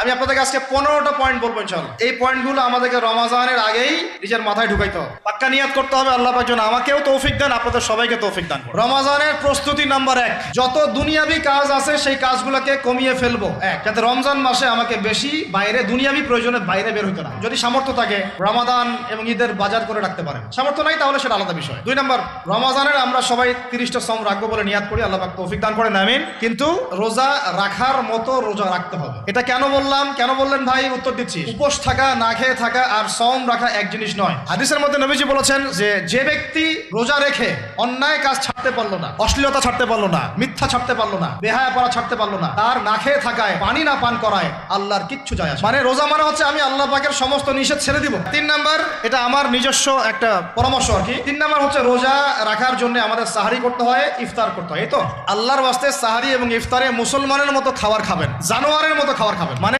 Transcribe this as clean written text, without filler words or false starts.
আমি আপনাদেরকে আজকে 15টা পয়েন্ট বলবো ইনশাআল্লাহ। এই পয়েন্টগুলো আমাদেরকে রমাজানের আগেই নিজের মাথায় ঢুকাইতে হবে। পাক্কা নিয়াত করতে হবে আল্লাহ পাক যেন আমাকেও তৌফিক দেন, আপনাদের সবাইকে তৌফিক দান করুন। রমাজানের প্রস্তুতি নাম্বার 1, যত দুনিয়াবি কাজ আছে সেই কাজগুলোকে কমিয়ে ফেলবো। যাতে রমজান মাসে আমাকে বেশি বাইরে দুনিয়াবি প্রয়োজনের বাইরে বের হইতে না। যদি সামর্থ্য থাকে রমাদান এবং ঈদের বাজার করে রাখতে পারেন, সামর্থ্য নাই তাহলে সেটা আলাদা বিষয়। 2 নাম্বার, রমাজানের আমরা সবাই 30টা সওম রাখবো বলে নিয়াত করি, আল্লাহ পাক তৌফিক দান করেন, আমিন। কিন্তু রোজা রাখার মতো রোজা রাখতে হবে। এটা কেন বললাম, কেন বললেন ভাই? উত্তর দিচ্ছি। উপোস থাকা, না খেয়ে থাকা আর সওম রাখা এক জিনিস নয়। হাদিসের মধ্যে নবীজি বলেছেন যে ব্যক্তি রোজা রেখে অন্যায় কাজ ছাড়তে পারলো না, অশ্লীলতা ছাড়তে পারলো না, মিথ্যা ছাড়তে পারলো না, বেহায়াপনা ছাড়তে পারলো না, তার না খেয়ে থাকায়, পানি না পান করায় আল্লাহর কিচ্ছু যায় আসে না। মানে রোজা মানে হচ্ছে আমি আল্লাহ পাকের সমস্ত নিষেধ ছেড়ে দিব। 3 নাম্বার, এটা আমার নিজস্ব একটা পরামর্শ আর কি। 3 নাম্বার হচ্ছে রোজা রাখার জন্য আমাদের সাহারি করতে হয়, ইফতার করতে হয়। এই তো আল্লাহর ওয়াস্তে সাহারি এবং ইফতারে মুসলমানের মতো খাবার খাবেন, জানোয়ারের মতো খাবার খাবেন। মানে